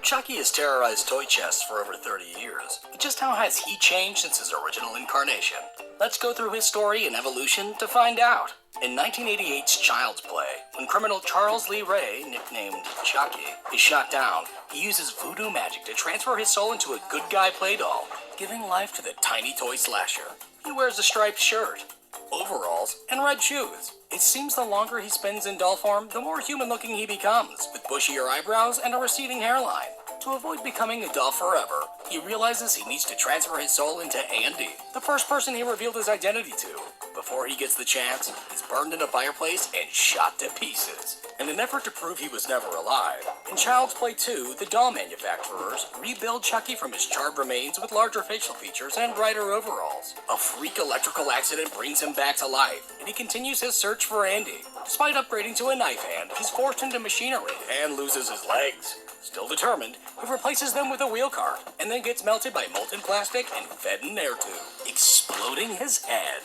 Chucky has terrorized toy chests for over 30 years. But just how has he changed since his original incarnation? Let's go through his story and evolution to find out. In 1988's Child's Play, when criminal Charles Lee Ray, nicknamed Chucky, is shot down, he uses voodoo magic to transfer his soul into a good guy play doll, giving life to the tiny toy slasher. He wears a striped shirt, overalls, and red shoes. It seems the longer he spends in doll form, the more human-looking he becomes, with bushier eyebrows and a receding hairline. To avoid becoming a doll forever, he realizes he needs to transfer his soul into Andy, the first person he revealed his identity to. Before he gets the chance, he's burned in a fireplace and shot to pieces. In an effort to prove he was never alive, in Child's Play 2, the doll manufacturers rebuild Chucky from his charred remains with larger facial features and brighter overalls. A freak electrical accident brings him back to life, and he continues his search for Andy. Despite upgrading to a knife hand, he's forced into machinery and loses his legs. Still determined, he replaces them with a wheel cart, and then gets melted by molten plastic and fed in an air tube, exploding his head.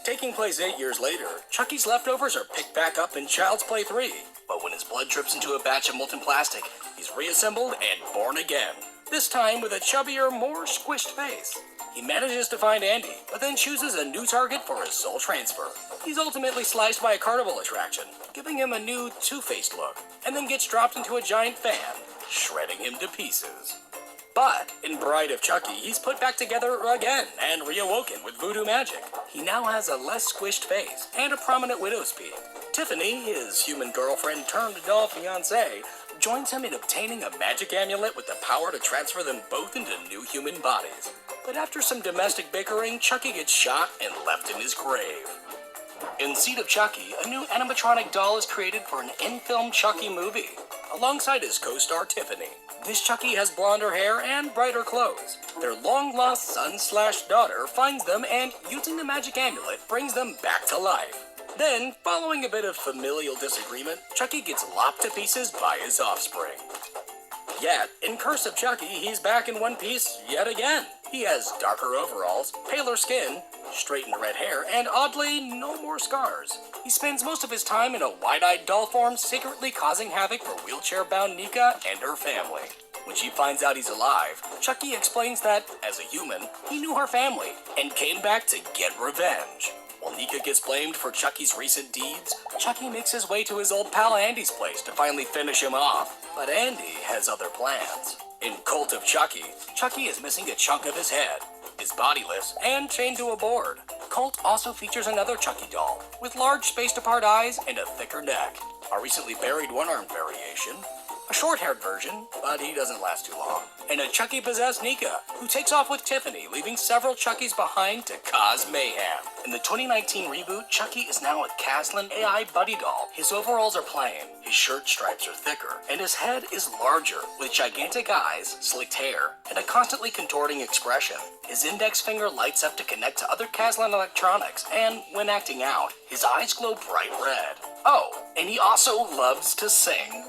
Taking place 8 years later, Chucky's leftovers are picked back up in Child's Play 3, but when his blood drips into a batch of molten plastic, he's reassembled and born again, this time with a chubbier, more squished face. He manages to find Andy, but then chooses a new target for his soul transfer. He's ultimately sliced by a carnival attraction, giving him a new two-faced look, and then gets dropped into a giant fan, shredding him to pieces. But in Bride of Chucky, he's put back together again and reawoken with voodoo magic. He now has a less squished face and a prominent widow's peak. Tiffany, his human girlfriend turned doll fiancée, joins him in obtaining a magic amulet with the power to transfer them both into new human bodies. But after some domestic bickering, Chucky gets shot and left in his grave. In Seed of Chucky, a new animatronic doll is created for an in-film Chucky movie, alongside his co-star Tiffany. This Chucky has blonder hair and brighter clothes. Their long-lost son/daughter finds them and, using the magic amulet, brings them back to life. Then, following a bit of familial disagreement, Chucky gets lopped to pieces by his offspring. Yet, in Curse of Chucky, he's back in one piece yet again. He has darker overalls, paler skin, straightened red hair, and oddly, no more scars. He spends most of his time in a wide-eyed doll form, secretly causing havoc for wheelchair-bound Nika and her family. When she finds out he's alive, Chucky explains that, as a human, he knew her family and came back to get revenge. While Nika gets blamed for Chucky's recent deeds, Chucky makes his way to his old pal Andy's place to finally finish him off. But Andy has other plans. In Cult of Chucky, Chucky is missing a chunk of his head, is bodiless, and chained to a board. Cult also features another Chucky doll, with large spaced-apart eyes and a thicker neck. A recently buried one-armed variation, a short-haired version, but he doesn't last too long, and a Chucky-possessed Nika, who takes off with Tiffany, leaving several Chuckies behind to cause mayhem. In the 2019 reboot, Chucky is now a Kaslan AI buddy doll. His overalls are plain, his shirt stripes are thicker, and his head is larger, with gigantic eyes, slicked hair, and a constantly contorting expression. His index finger lights up to connect to other Kaslan electronics, and when acting out, his eyes glow bright red. Oh, and he also loves to sing.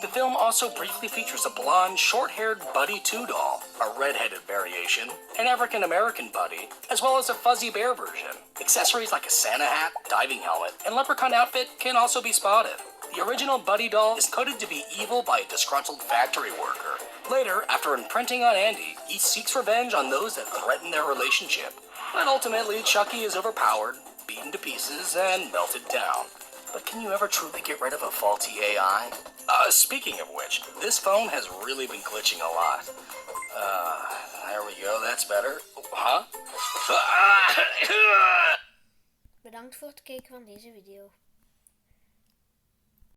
The film also briefly features a blonde, short-haired Buddy 2 doll, a red-headed variation, an African-American Buddy, as well as a fuzzy bear version. Accessories like a Santa hat, diving helmet, and leprechaun outfit can also be spotted. The original Buddy doll is coded to be evil by a disgruntled factory worker. Later, after imprinting on Andy, he seeks revenge on those that threaten their relationship. But ultimately, Chucky is overpowered, beaten to pieces, and melted down. But can you ever truly get rid of a faulty AI? Speaking of which, this phone has really been glitching a lot. There we go, that's better. Huh? Bedankt voor het kijken van deze video.